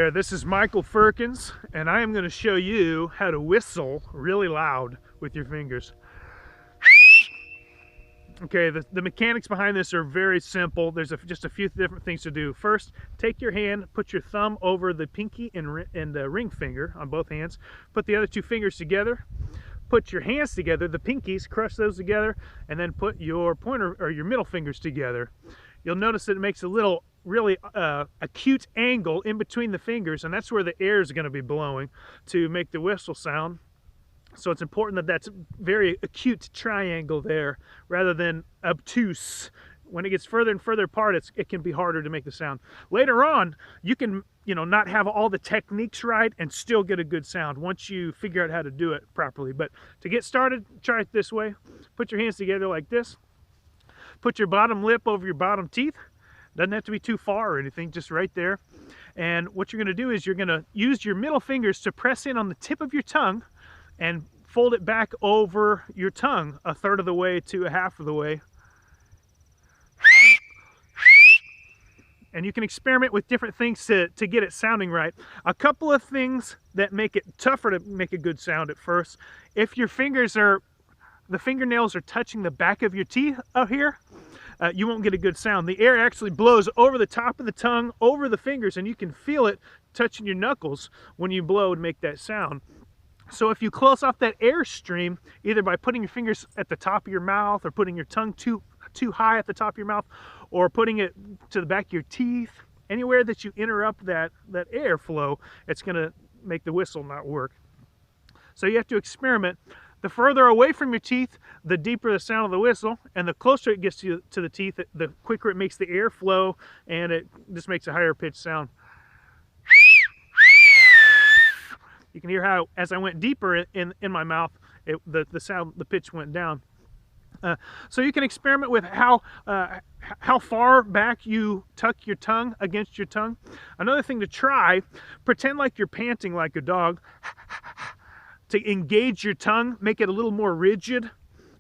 there, this is Michael Firkins, and I am going to show you how to whistle really loud with your fingers. Okay, the mechanics behind this are very simple. There's just a few different things to do. First, take your hand, put your thumb over the pinky and ring finger on both hands. Put the other two fingers together. Put your hands together, the pinkies, crush those together, and then put your pointer or your middle fingers together. You'll notice that it makes a little really acute angle in between the fingers, and that's where the air is going to be blowing to make the whistle sound. So it's important that that's very acute triangle there rather than obtuse. When it gets further and further apart, it can be harder to make the sound. Later on, you can, not have all the techniques right and still get a good sound once you figure out how to do it properly. But to get started, try it this way. Put your hands together like this. Put your bottom lip over your bottom teeth. Doesn't have to be too far or anything, just right there. And what you're going to do is you're going to use your middle fingers to press in on the tip of your tongue and fold it back over your tongue a third of the way to a half of the way. And you can experiment with different things to get it sounding right. A couple of things that make it tougher to make a good sound at first. If your the fingernails are touching the back of your teeth up here, you won't get a good sound. The air actually blows over the top of the tongue, over the fingers, and you can feel it touching your knuckles when you blow to make that sound. So if you close off that air stream, either by putting your fingers at the top of your mouth or putting your tongue too high at the top of your mouth or putting it to the back of your teeth, anywhere that you interrupt that airflow, it's going to make the whistle not work. So you have to experiment. The further away from your teeth, the deeper the sound of the whistle, and the closer it gets to the teeth, the quicker it makes the air flow, and it just makes a higher pitched sound. You can hear how, as I went deeper in my mouth, the pitch went down. So you can experiment with how far back you tuck your tongue against your tongue. Another thing to try, pretend like you're panting like a dog. To engage your tongue, make it a little more rigid.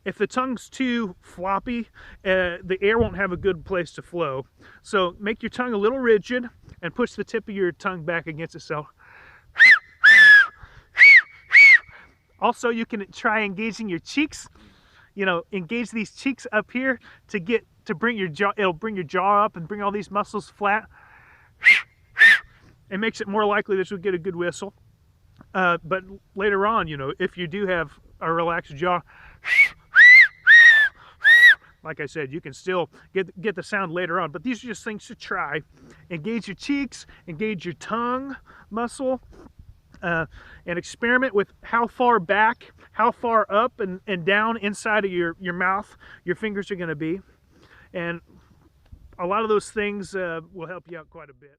If the tongue's too floppy, the air won't have a good place to flow. So make your tongue a little rigid and push the tip of your tongue back against itself. Also, you can try engaging your cheeks. Engage these cheeks up here to bring your jaw. It'll bring your jaw up and bring all these muscles flat. It makes it more likely that you'll get a good whistle. But later on, if you do have a relaxed jaw, like I said, you can still get the sound later on. But these are just things to try. Engage your cheeks, engage your tongue muscle. And experiment with how far back, how far up and down inside of your mouth your fingers are going to be. And a lot of those things will help you out quite a bit.